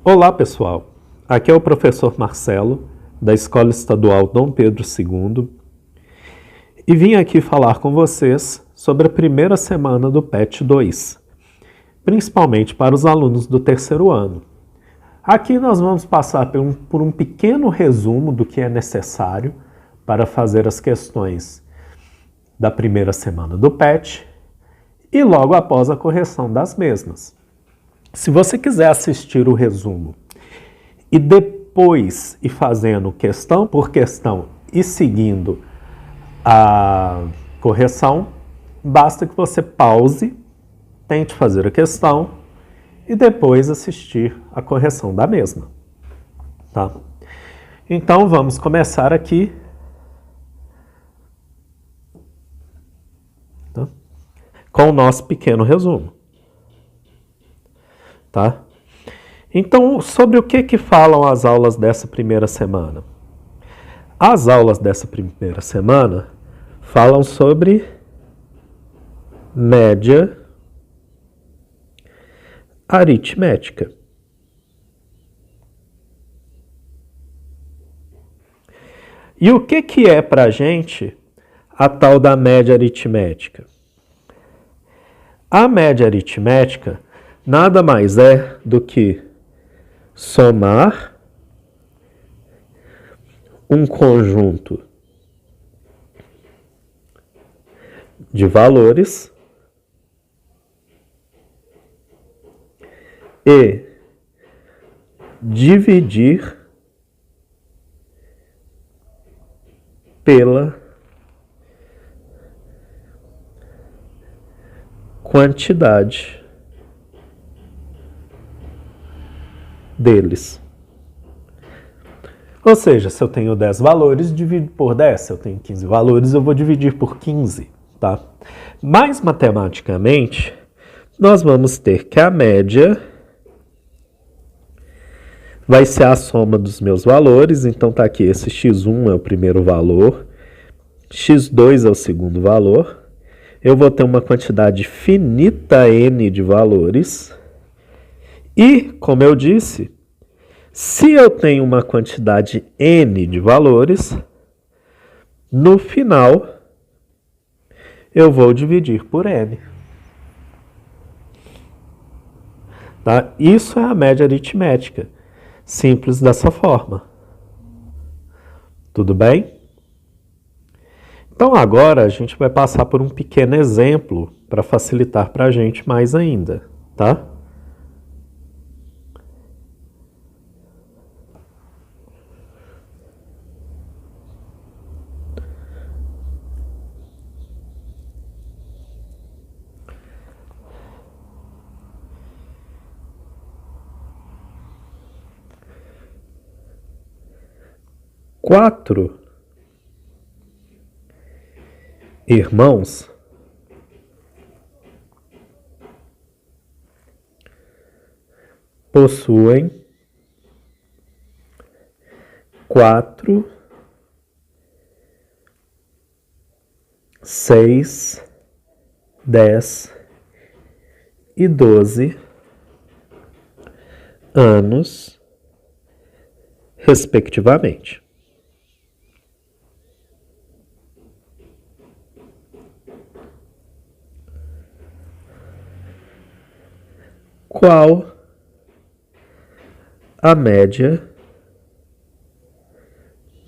Olá, pessoal. Aqui é o professor Marcelo, da Escola Estadual Dom Pedro II, e vim aqui falar com vocês sobre a primeira semana do PET 2, principalmente para os alunos do terceiro ano. Aqui nós vamos passar por um pequeno resumo do que é necessário para fazer as questões da primeira semana do PET e logo após a correção das mesmas. Se você quiser assistir o resumo e depois ir fazendo questão por questão e seguindo a correção, basta que você pause, tente fazer a questão e depois assistir a correção da mesma. Tá? Então vamos começar aqui. Tá? Com o nosso pequeno resumo. Tá? Então, sobre o que falam as aulas dessa primeira semana? As aulas dessa primeira semana falam sobre média aritmética. E o que é para a gente a tal da média aritmética? A média aritmética nada mais é do que somar um conjunto de valores e dividir pela quantidade deles. Ou seja, se eu tenho 10 valores, divido por 10. Se eu tenho 15 valores, eu vou dividir por 15. Tá? Mas, matematicamente, nós vamos ter que a média vai ser a soma dos meus valores. Então, tá aqui, esse x1 é o primeiro valor, x2 é o segundo valor. Eu vou ter uma quantidade finita n de valores. E, como eu disse, se eu tenho uma quantidade n de valores, no final eu vou dividir por n. Tá? Isso é a média aritmética. Simples dessa forma. Tudo bem? Então agora a gente vai passar por um pequeno exemplo para facilitar para a gente mais ainda, tá? Quatro irmãos possuem 4, 6, 10 e 12 anos, respectivamente. Qual a média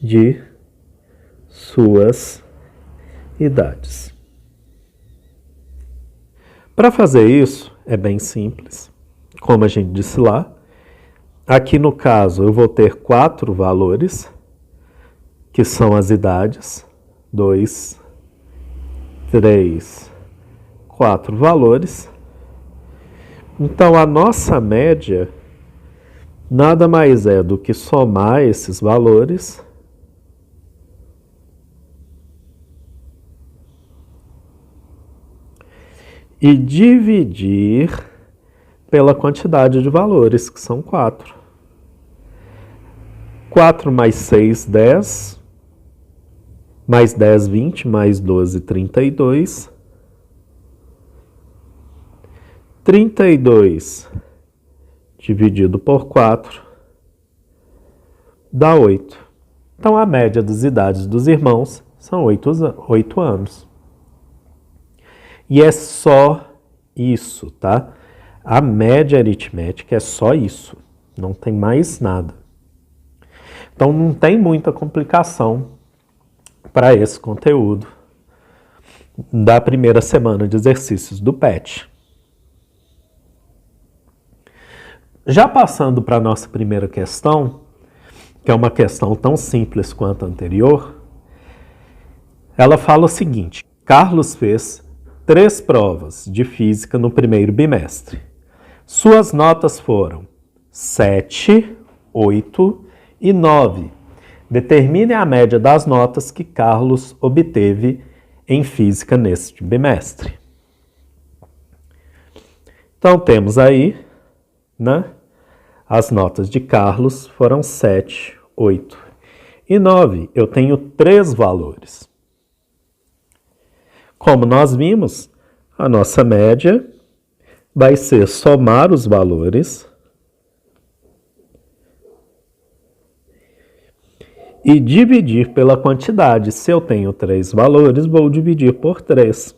de suas idades? Para fazer isso, é bem simples. Como a gente disse lá, aqui no caso eu vou ter 4 valores, que são as idades, 2, 3, 4 valores. Então, a nossa média nada mais é do que somar esses valores e dividir pela quantidade de valores, que são 4. 4 mais 6, 10. Mais 10, 20. Mais 12, 32. 32 dividido por 4 dá 8. Então, a média das idades dos irmãos são 8 anos. E é só isso, tá? A média aritmética é só isso. Não tem mais nada. Então, não tem muita complicação para esse conteúdo da primeira semana de exercícios do PET. Já passando para a nossa primeira questão, que é uma questão tão simples quanto a anterior, ela fala o seguinte: Carlos fez 3 provas de física no primeiro bimestre. Suas notas foram 7, 8 e 9. Determine a média das notas que Carlos obteve em física neste bimestre. Então, temos aí, né? As notas de Carlos foram 7, 8 e 9. Eu tenho 3 valores. Como nós vimos, a nossa média vai ser somar os valores e dividir pela quantidade. Se eu tenho 3 valores, vou dividir por 3.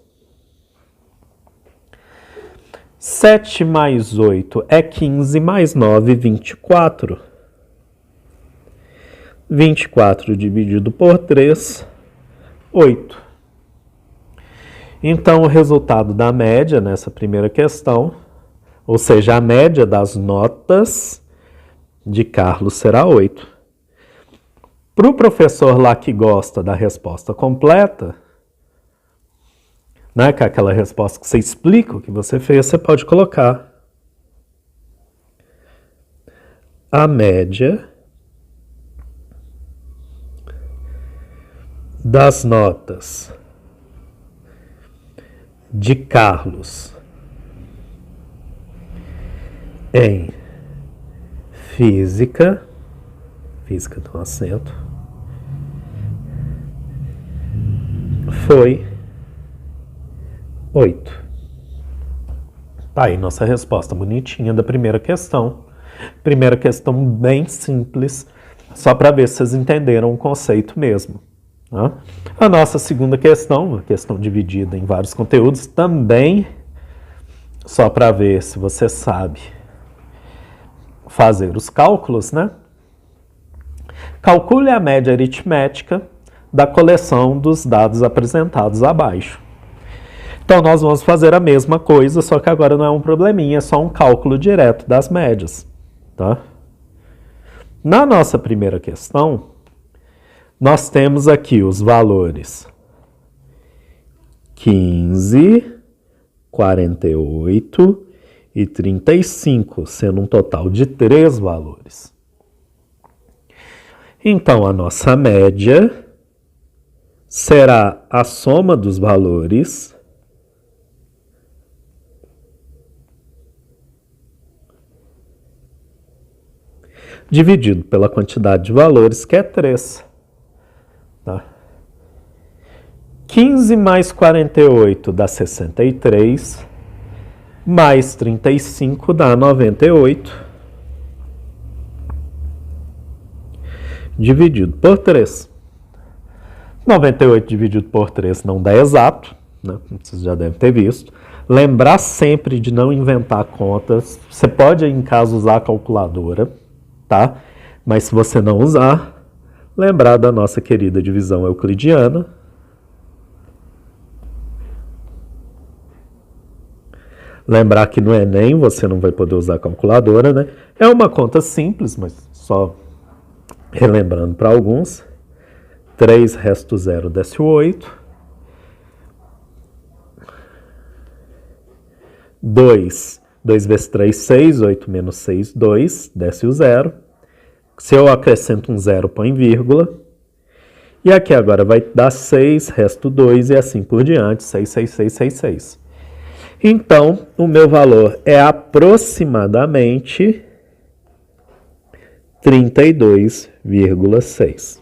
7 mais 8 é 15, mais 9, 24. 24 dividido por 3, 8. Então, o resultado da média nessa primeira questão, ou seja, a média das notas de Carlos será 8. Para o professor lá que gosta da resposta completa, né, que é aquela resposta que você explica o que você fez, você pode colocar a média das notas de Carlos em física do acento, foi 8. Tá aí nossa resposta bonitinha da primeira questão. Primeira questão bem simples, só para ver se vocês entenderam o conceito mesmo. Né? A nossa segunda questão, uma questão dividida em vários conteúdos, também só para ver se você sabe fazer os cálculos, né? Calcule a média aritmética da coleção dos dados apresentados abaixo. Então, nós vamos fazer a mesma coisa, só que agora não é um probleminha, é só um cálculo direto das médias. Tá? Na nossa primeira questão, nós temos aqui os valores 15, 48 e 35, sendo um total de 3 valores. Então, a nossa média será a soma dos valores dividido pela quantidade de valores, que é 3. Tá? 15 mais 48 dá 63, mais 35 dá 98, dividido por 3. 98 dividido por 3 não dá exato, né? Vocês já devem ter visto. Lembrar sempre de não inventar contas. Você pode, em casa, usar a calculadora, tá? Mas se você não usar, lembrar da nossa querida divisão euclidiana. Lembrar que no Enem você não vai poder usar a calculadora, né? É uma conta simples, mas só relembrando para alguns. 3 resto 0 desce o 8. 2 vezes 3, 6. 8 menos 6, 2. Desce o 0. Se eu acrescento um 0, põe vírgula. E aqui agora vai dar 6, resto 2 e assim por diante. 6, 6, 6, 6, 6. Então, o meu valor é aproximadamente 32,6.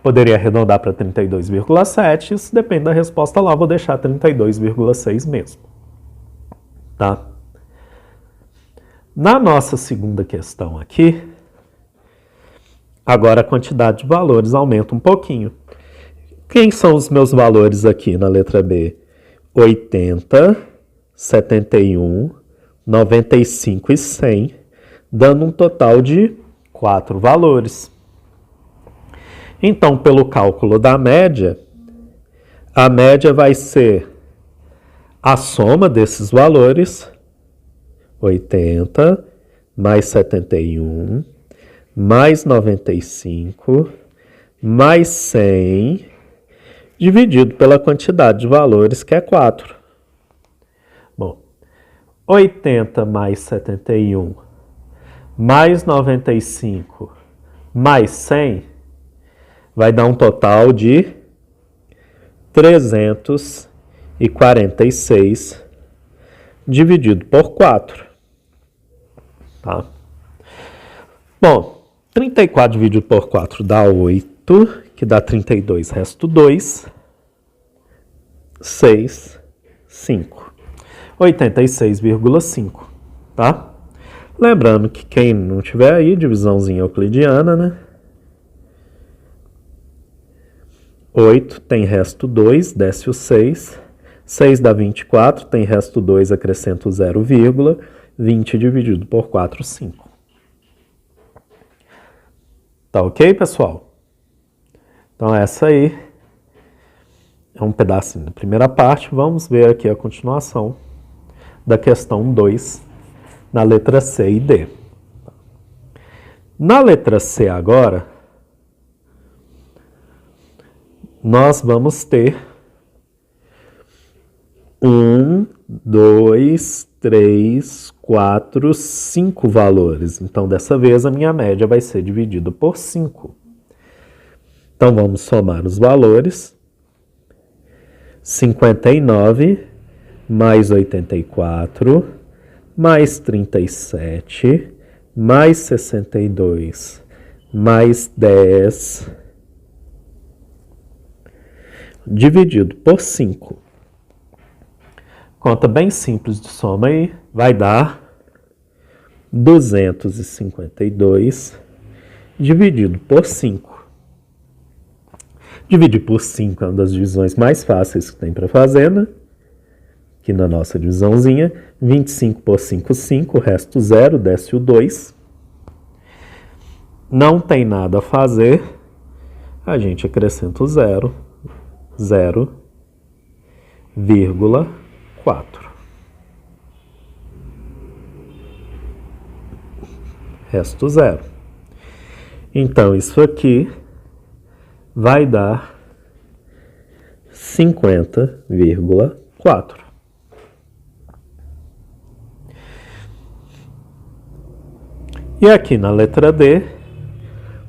Poderia arredondar para 32,7, isso depende da resposta lá, vou deixar 32,6 mesmo. Tá? Na nossa segunda questão aqui, agora a quantidade de valores aumenta um pouquinho. Quem são os meus valores aqui na letra B? 80, 71, 95 e 100, dando um total de 4 valores. Então, pelo cálculo da média, a média vai ser a soma desses valores, 80 mais 71, mais 95, mais 100, dividido pela quantidade de valores, que é 4. Bom, 80 mais 71, mais 95, mais 100, vai dar um total de 346 dividido por 4. Tá? Bom, 34 dividido por 4 dá 8, que dá 32, resto 2, 6, 5. 86,5, tá? Lembrando que quem não tiver aí, divisãozinha euclidiana, né? 8 tem resto 2, desce o 6. 6 dá 24, tem resto 2, acrescenta o 0, 20 dividido por 4, 5. Tá ok, pessoal? Então essa aí é um pedacinho da primeira parte. Vamos ver aqui a continuação da questão 2, na letra C e D. Na letra C agora, nós vamos ter 1, 2, 3, 4, 5 valores. Então, dessa vez, a minha média vai ser dividida por 5. Então, vamos somar os valores. 59 mais 84, mais 37, mais 62, mais 10, dividido por 5. Conta bem simples de soma aí, vai dar 252 dividido por 5. Dividir por 5 é uma das divisões mais fáceis que tem para fazer, né? Aqui na nossa divisãozinha, 25 por 5, 5, resto 0, desce o 2. Não tem nada a fazer, a gente acrescenta o 0, 0,4. Resto 0. Então, isso aqui vai dar 50,4. E aqui na letra D,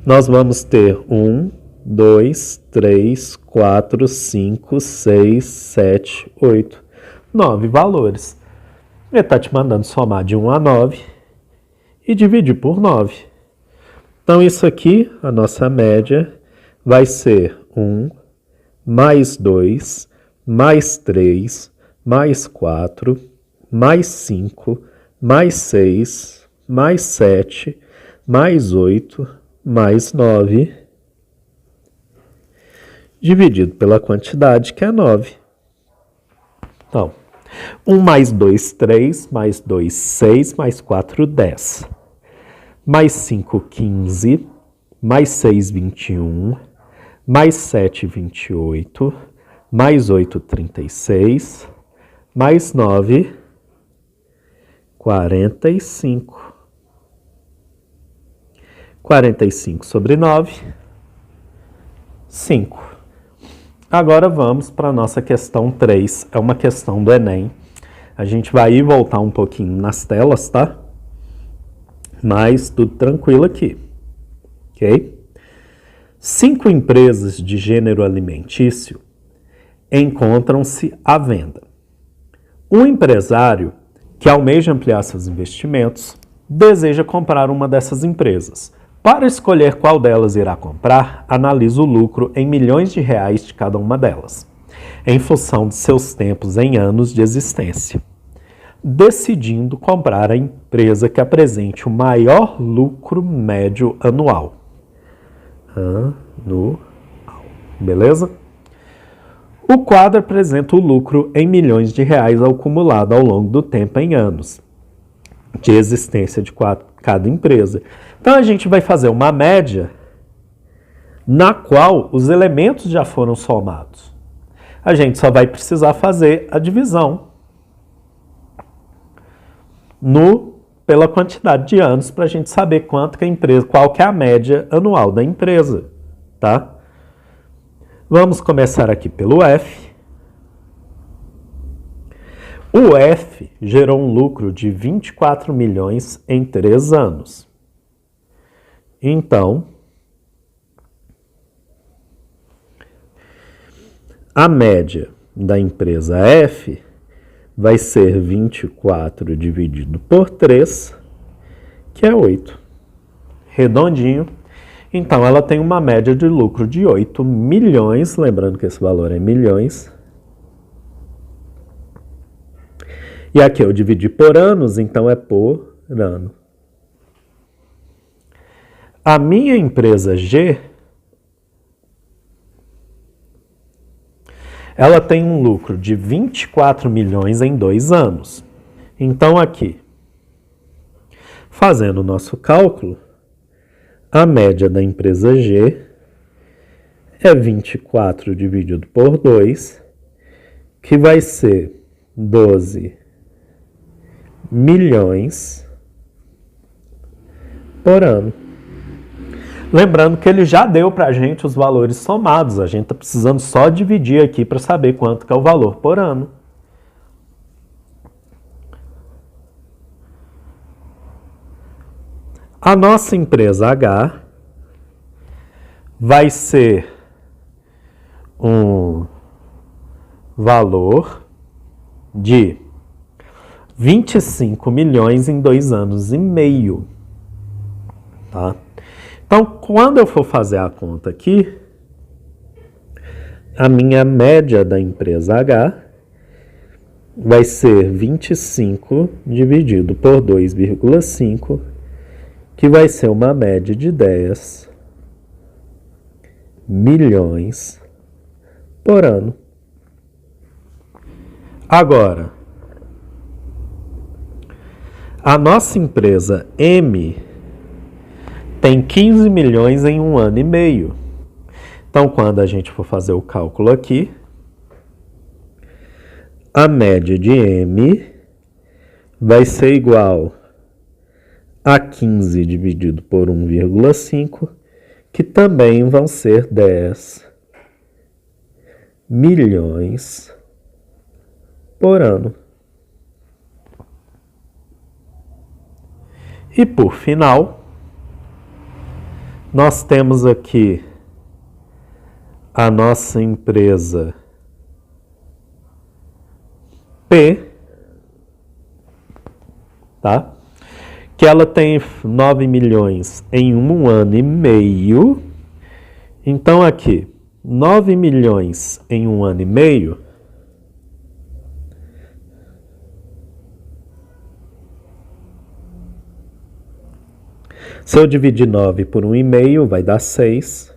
nós vamos ter 1, 2, 3, 4, 5, 6, 7, 8, 9 valores. Ele está te mandando somar de 1 a 9 e dividir por 9. Então, isso aqui, a nossa média, vai ser 1, mais 2, mais 3, mais 4, mais 5, mais 6, mais 7, mais 8, mais 9, dividido pela quantidade, que é 9. Então, 1 mais 2, 3, mais 2, 6, mais 4, 10. Mais 5, 15, mais 6, 21, mais 7, 28, mais 8, 36, mais 9, 45. 45 sobre 9, 5. Agora vamos para a nossa questão 3. É uma questão do Enem. A gente vai ir e voltar um pouquinho nas telas, tá? Mas tudo tranquilo aqui. Ok? 5 empresas de gênero alimentício encontram-se à venda. Um empresário que almeja ampliar seus investimentos deseja comprar uma dessas empresas. Para escolher qual delas irá comprar, analisa o lucro em milhões de reais de cada uma delas, em função de seus tempos em anos de existência. decidindo comprar a empresa que apresente o maior lucro médio anual. Beleza? O quadro apresenta o lucro em milhões de reais acumulado ao longo do tempo em anos de existência de cada empresa. Então a gente vai fazer uma média na qual os elementos já foram somados. A gente só vai precisar fazer a divisão pela quantidade de anos para a gente saber qual que é a média anual da empresa, tá? Vamos começar aqui pelo F. O F gerou um lucro de 24 milhões em 3 anos. Então, a média da empresa F vai ser 24 dividido por 3, que é 8. Redondinho. Então, ela tem uma média de lucro de 8 milhões, lembrando que esse valor é milhões. E aqui eu dividi por anos, então é por ano. A minha empresa G, ela tem um lucro de 24 milhões em 2 anos. Então, aqui, fazendo o nosso cálculo, a média da empresa G é 24 dividido por 2, que vai ser 12 milhões por ano. Lembrando que ele já deu para a gente os valores somados. A gente está precisando só dividir aqui para saber quanto que é o valor por ano. A nossa empresa H vai ser um valor de 25 milhões em 2 anos e meio. Tá? Então, quando eu for fazer a conta aqui, a minha média da empresa H vai ser 25 dividido por 2,5, que vai ser uma média de 10 milhões por ano. Agora, a nossa empresa M tem 15 milhões em 1 ano e meio. Então, quando a gente for fazer o cálculo aqui, a média de M vai ser igual a 15 dividido por 1,5, que também vão ser 10 milhões por ano. E por final, nós temos aqui a nossa empresa P, tá? Que ela tem 9 milhões em 1 ano e meio. Então, aqui, 9 milhões em 1 ano e meio se eu dividir 9 por 1,5, vai dar 6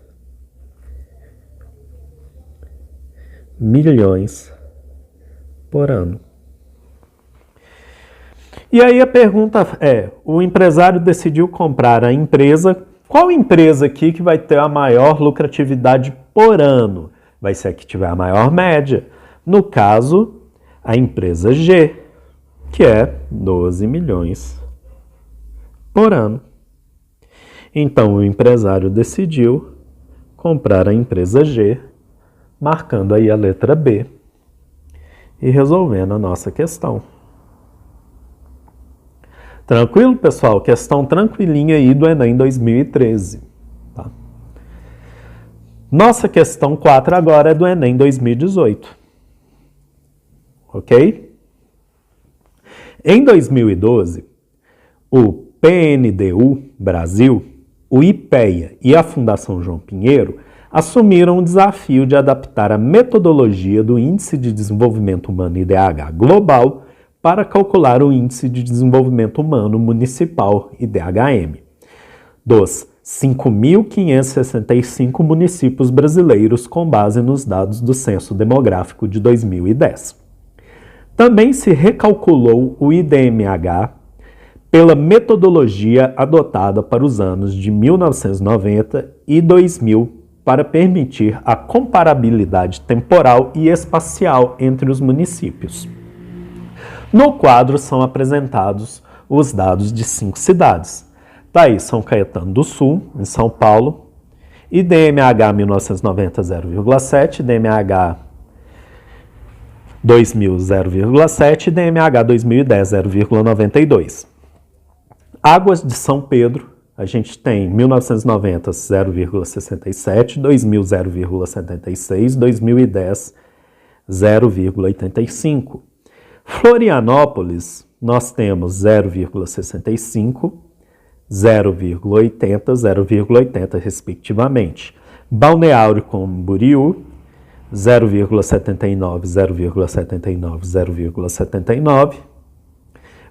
milhões por ano. E aí a pergunta é, o empresário decidiu comprar a empresa, qual empresa aqui que vai ter a maior lucratividade por ano? Vai ser a que tiver a maior média. No caso, a empresa G, que é 12 milhões por ano. Então, o empresário decidiu comprar a empresa G, marcando aí a letra B e resolvendo a nossa questão. Tranquilo, pessoal? Questão tranquilinha aí do Enem 2013. Tá? Nossa questão 4 agora é do Enem 2018. Ok? Em 2012, o PNDU Brasil, o IPEA e a Fundação João Pinheiro assumiram o desafio de adaptar a metodologia do Índice de Desenvolvimento Humano IDH Global para calcular o Índice de Desenvolvimento Humano Municipal, IDHM, dos 5.565 municípios brasileiros com base nos dados do Censo Demográfico de 2010. Também se recalculou o IDMH pela metodologia adotada para os anos de 1990 e 2000 para permitir a comparabilidade temporal e espacial entre os municípios. No quadro são apresentados os dados de 5 cidades. Daí São Caetano do Sul, em São Paulo, IDMH 1990 0,7, IDMH 2000 0,7 e IDMH 2010 0,92. Águas de São Pedro, a gente tem 1990 0,67, 2000 0,76, 2010 0,85. Florianópolis, nós temos 0,65, 0,80, 0,80 respectivamente. Balneário Camboriú, 0,79, 0,79, 0,79.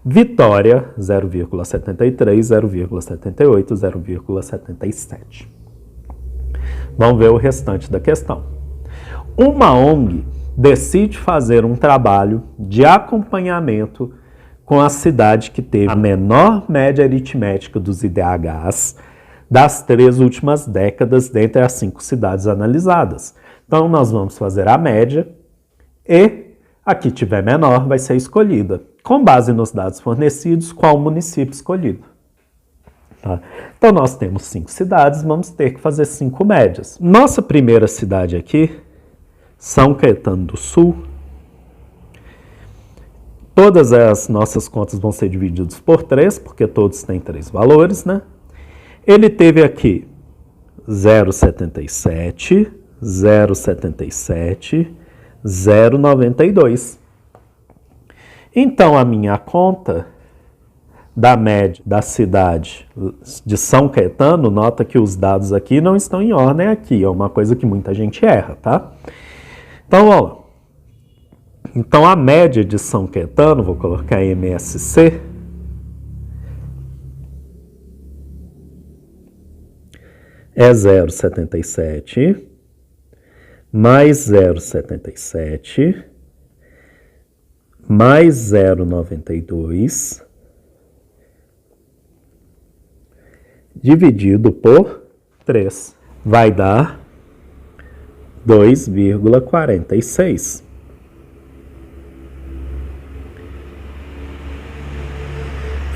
Vitória, 0,73, 0,78, 0,77. Vamos ver o restante da questão. Uma ONG decide fazer um trabalho de acompanhamento com a cidade que teve a menor média aritmética dos IDHs das 3 últimas décadas dentre as 5 cidades analisadas. Então, nós vamos fazer a média e a que tiver menor vai ser escolhida. Com base nos dados fornecidos, qual município escolhido? Tá? Então, nós temos 5 cidades, vamos ter que fazer 5 médias. Nossa primeira cidade aqui, São Caetano do Sul. Todas as nossas contas vão ser divididas por 3, porque todos têm 3 valores, né? Ele teve aqui 0,77, 0,77, 0,92. Então, a minha conta da média da cidade de São Caetano, nota que os dados aqui não estão em ordem aqui, é uma coisa que muita gente erra, tá? Então, ó, então a média de São Caetano, vou colocar MSC, é 0,77 mais 0,77 mais 0,92 dividido por 3 vai dar 2,46.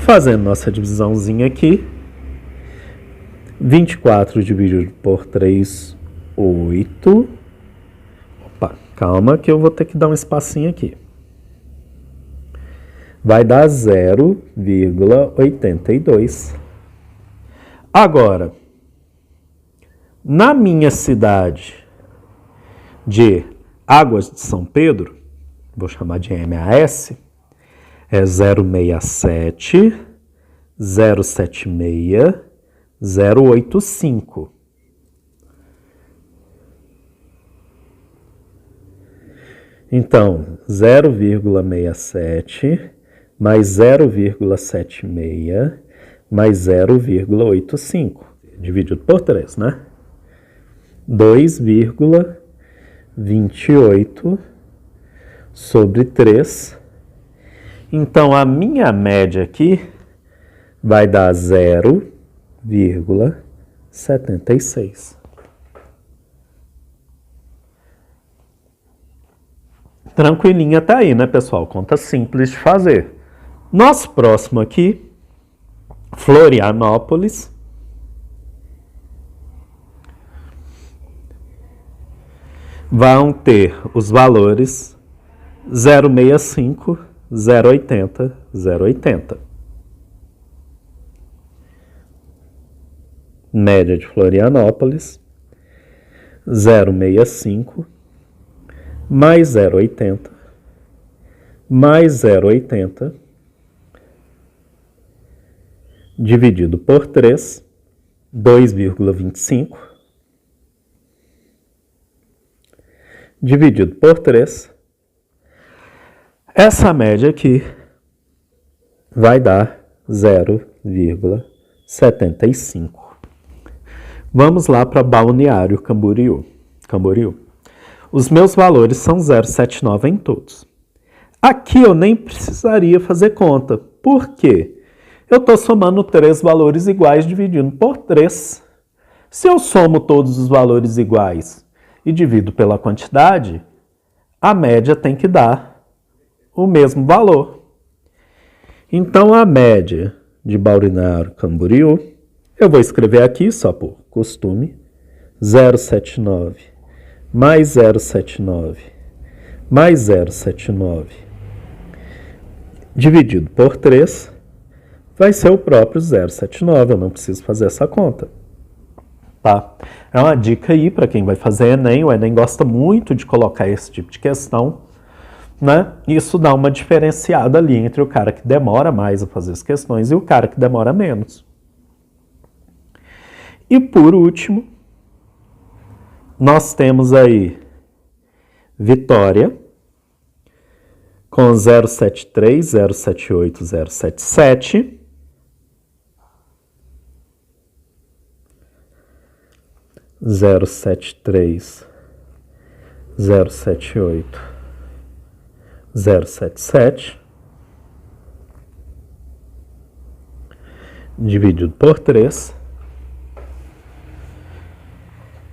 Fazendo nossa divisãozinha aqui, 24 dividido por 3, 8. Opa, calma que eu vou ter que dar um espacinho aqui. Vai dar 0,82. Agora, na minha cidade de Águas de São Pedro, vou chamar de MAS, é 067, 076, 085. Então, 0,67 mais 0,76 mais 0,85, dividido por 3, né? 2,28 sobre 3. Então, a minha média aqui vai dar 0,76. Tranquilinha até aí, né, pessoal? Conta simples de fazer. Nosso próximo aqui, Florianópolis. Vão ter os valores 0,65, 0,80, 0,80. Média de Florianópolis, 0,65, mais 0,80, mais 0,80, dividido por 3, 2,25, dividido por 3. Essa média aqui vai dar 0,75. Vamos lá para Balneário Camboriú. Os meus valores são 0,79 em todos. Aqui eu nem precisaria fazer conta. Por quê? Eu estou somando 3 valores iguais dividindo por 3. Se eu somo todos os valores iguais e divido pela quantidade, a média tem que dar o mesmo valor. Então, a média de Balneário Camboriú, eu vou escrever aqui, só por costume, 0,79 mais 0,79 mais 0,79 dividido por 3 vai ser o próprio 0,79, eu não preciso fazer essa conta. Tá? É uma dica aí para quem vai fazer Enem. O Enem gosta muito de colocar esse tipo de questão, né? Isso dá uma diferenciada ali entre o cara que demora mais a fazer as questões e o cara que demora menos. E por último, nós temos aí Vitória com 0,73, 0,78, 0,77. 0,73, 0,78, 0,77 dividido por 3.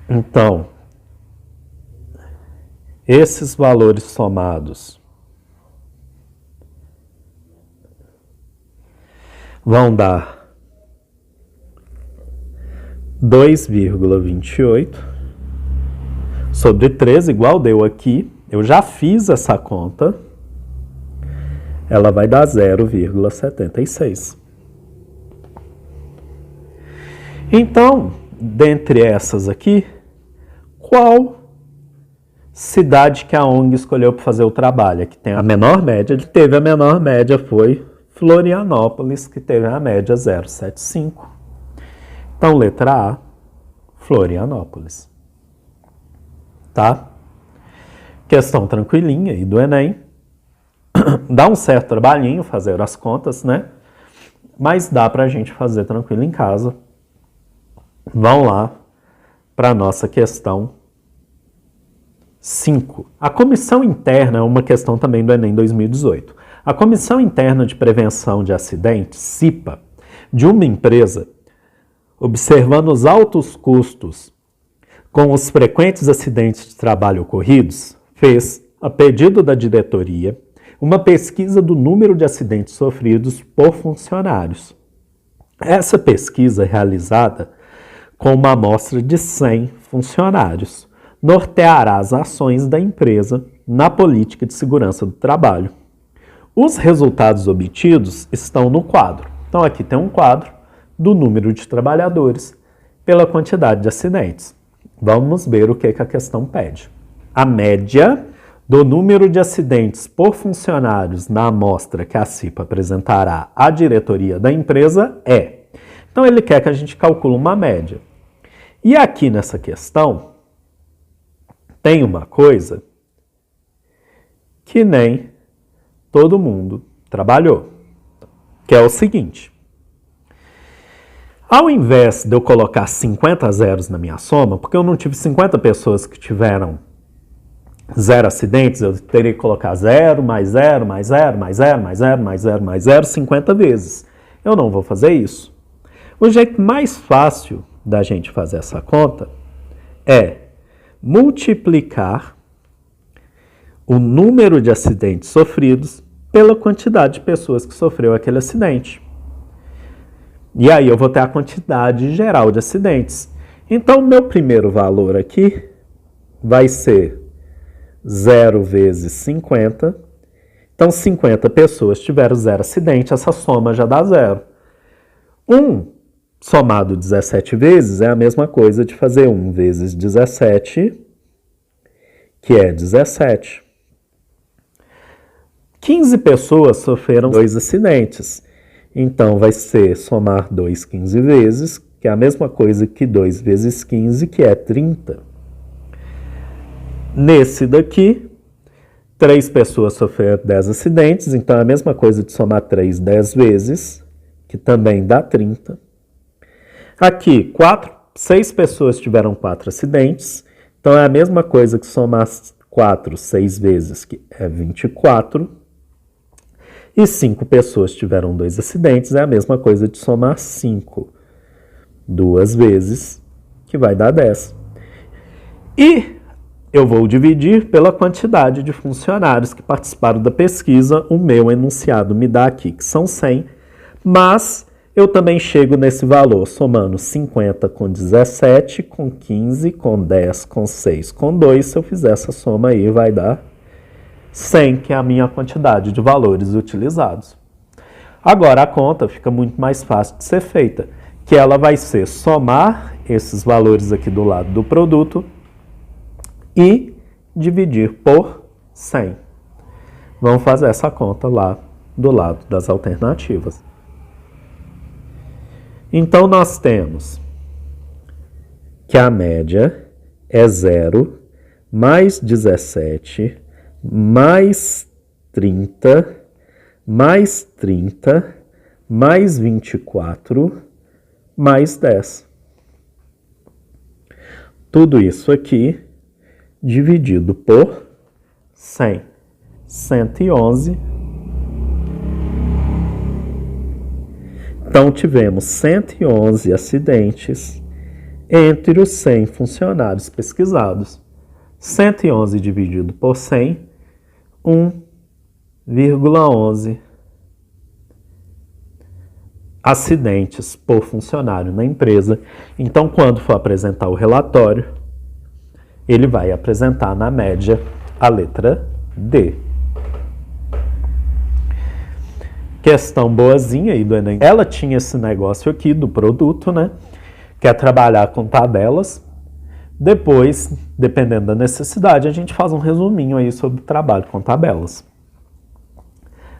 Então, esses valores somados vão dar 2,28 sobre 3, igual deu aqui. Eu já fiz essa conta. Ela vai dar 0,76. Então, dentre essas aqui, qual cidade que a ONG escolheu para fazer o trabalho? Que tem a menor média. Teve a menor média foi Florianópolis, que teve a média 0,75. Então, letra A, Florianópolis. Tá? Questão tranquilinha aí do Enem. Dá um certo trabalhinho fazer as contas, né? Mas dá pra gente fazer tranquilo em casa. Vamos lá para a nossa questão 5. A comissão interna é uma questão também do Enem 2018. A Comissão Interna de Prevenção de Acidentes, CIPA, de uma empresa, observando os altos custos com os frequentes acidentes de trabalho ocorridos, fez, a pedido da diretoria, uma pesquisa do número de acidentes sofridos por funcionários. Essa pesquisa, realizada com uma amostra de 100 funcionários, norteará as ações da empresa na política de segurança do trabalho. Os resultados obtidos estão no quadro. Então, aqui tem um quadro do número de trabalhadores pela quantidade de acidentes. Vamos ver o que a questão pede. A média do número de acidentes por funcionários na amostra que a CIPA apresentará à diretoria da empresa é. Então, ele quer que a gente calcule uma média. E aqui nessa questão, tem uma coisa que nem todo mundo trabalhou, que é o seguinte. Ao invés de eu colocar 50 zeros na minha soma, porque eu não tive 50 pessoas que tiveram 0 acidentes, eu teria que colocar 0, mais 0, mais 0, mais 0, mais 0, mais 0, mais 0, 50 vezes. Eu não vou fazer isso. O jeito mais fácil da gente fazer essa conta é multiplicar o número de acidentes sofridos pela quantidade de pessoas que sofreu aquele acidente. E aí eu vou ter a quantidade geral de acidentes. Então, o meu primeiro valor aqui vai ser 0 vezes 50. Então, 50 pessoas tiveram 0 acidente, essa soma já dá 0. 1 somado 17 vezes é a mesma coisa de fazer 1 vezes 17, que é 17. 15 pessoas sofreram 2 acidentes. Então, vai ser somar 2 15 vezes, que é a mesma coisa que 2 vezes 15, que é 30. Nesse daqui, 3 pessoas sofreram 10 acidentes, então é a mesma coisa de somar 3 10 vezes, que também dá 30. Aqui, 6 pessoas tiveram 4 acidentes, então é a mesma coisa que somar 4 6 vezes, que é 24. E 5 pessoas tiveram 2 acidentes, é a mesma coisa de somar 5 2 vezes, que vai dar 10. E eu vou dividir pela quantidade de funcionários que participaram da pesquisa. O meu enunciado me dá aqui que são 100, mas eu também chego nesse valor somando 50 com 17, com 15, com 10, com 6, com 2. Se eu fizer essa soma aí, vai dar 100, que é a minha quantidade de valores utilizados. Agora a conta fica muito mais fácil de ser feita, que ela vai ser somar esses valores aqui do lado do produto e dividir por 100. Vamos fazer essa conta lá do lado das alternativas. Então, nós temos que a média é 0, mais 17, mais 30, mais 30, mais 24, mais 10. Tudo isso aqui dividido por 100. 111. Então, tivemos 111 acidentes entre os 100 funcionários pesquisados. 111 dividido por 100, 1,11 acidentes por funcionário na empresa. Então, quando for apresentar o relatório, ele vai apresentar na média a letra D. Questão boazinha aí do Enem. Ela tinha esse negócio aqui do produto, né? Que é trabalhar com tabelas. Depois, dependendo da necessidade, a gente faz um resuminho aí sobre o trabalho com tabelas.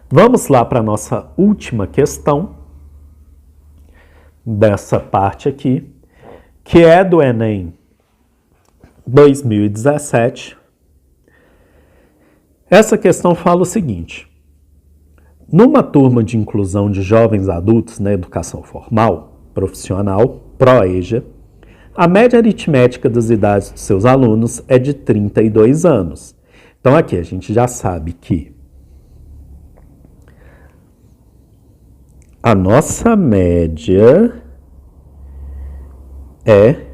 Vamos lá para a nossa última questão dessa parte aqui, que é do Enem 2017. Essa questão fala o seguinte: numa turma de inclusão de jovens adultos na educação formal, profissional, pró-EJA, a média aritmética das idades dos seus alunos é de 32 anos. Então aqui a gente já sabe que a nossa média é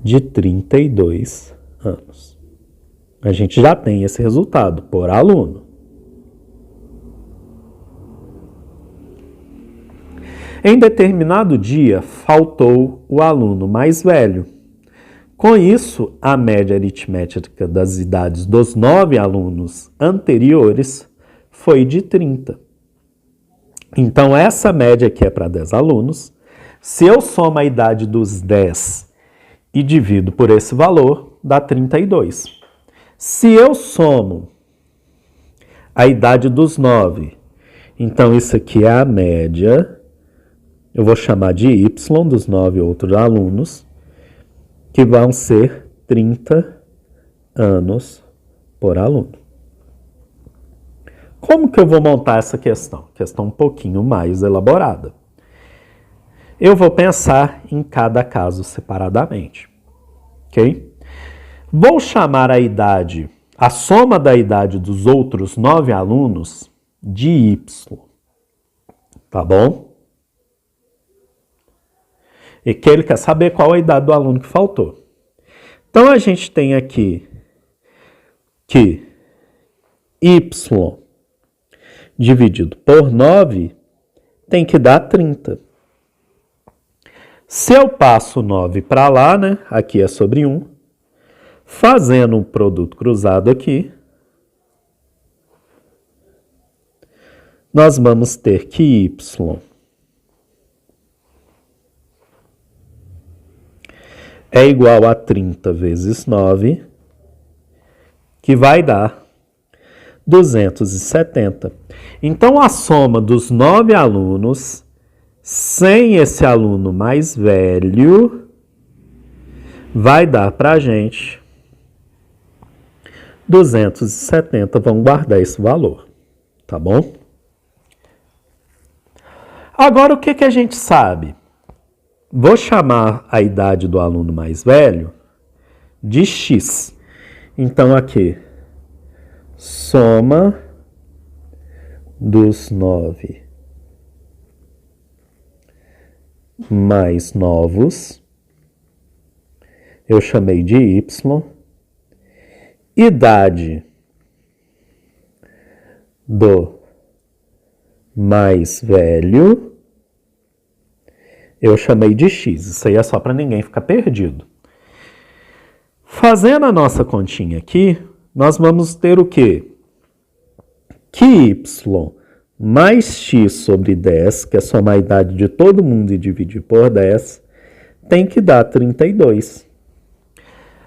de 32 anos. A gente já tem esse resultado por aluno. Em determinado dia, faltou o aluno mais velho. Com isso, a média aritmética das idades dos 9 alunos anteriores foi de 30. Então, essa média aqui é para 10 alunos. Se eu somo a idade dos 10 e divido por esse valor, dá 32. Se eu somo a idade dos 9, então isso aqui é a média. Eu vou chamar de Y dos 9 outros alunos, que vão ser 30 anos por aluno. Como que eu vou montar essa questão? Questão um pouquinho mais elaborada. Eu vou pensar em cada caso separadamente, ok? Vou chamar a soma da idade dos outros 9 alunos de Y, tá bom? E que ele quer saber qual a idade do aluno que faltou. Então, a gente tem aqui que Y dividido por 9 tem que dar 30. Se eu passo 9 para lá, né? Aqui é sobre 1. Fazendo um produto cruzado aqui, nós vamos ter que Y é igual a 30 vezes 9, que vai dar 270. Então, a soma dos 9 alunos, sem esse aluno mais velho, vai dar para a gente 270 vão guardar esse valor, tá bom? Agora, o que a gente sabe? Vou chamar a idade do aluno mais velho de X. Então, aqui, soma dos 9 mais novos, eu chamei de Y. Idade do mais velho, eu chamei de X. Isso aí é só para ninguém ficar perdido. Fazendo a nossa continha aqui, nós vamos ter o quê? Que Y mais X sobre 10, que é somar a idade de todo mundo e dividir por 10, tem que dar 32.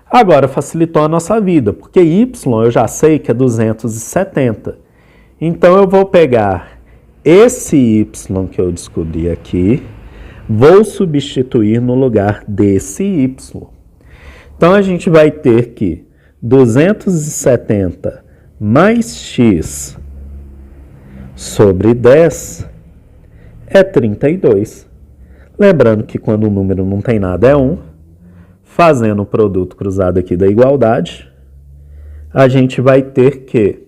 Agora facilitou a nossa vida, porque Y eu já sei que é 270. Então eu vou pegar esse Y que eu descobri aqui, vou substituir no lugar desse Y. Então a gente vai ter que 270 mais X sobre 10 é 32. Lembrando que quando o número não tem nada é 1. Fazendo o produto cruzado aqui da igualdade, a gente vai ter que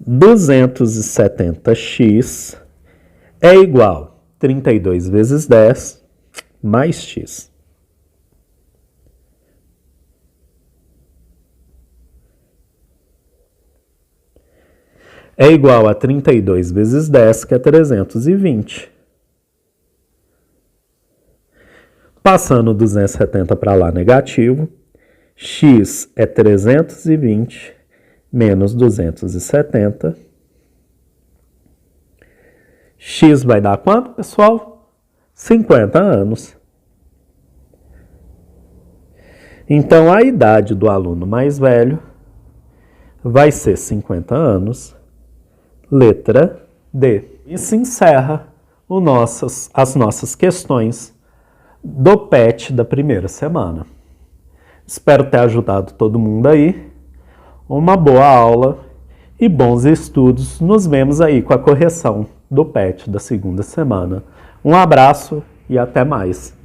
270x é igual a 32 vezes 10 mais x. É igual a 32 vezes 10, que é 320. Passando 270 para lá negativo, x é 320 menos 270. X vai dar quanto, pessoal? 50 anos. Então, a idade do aluno mais velho vai ser 50 anos, letra D. E se encerra as nossas questões do PET da primeira semana. Espero ter ajudado todo mundo aí. Uma boa aula e bons estudos. Nos vemos aí com a correção do PET da segunda semana. Um abraço e até mais.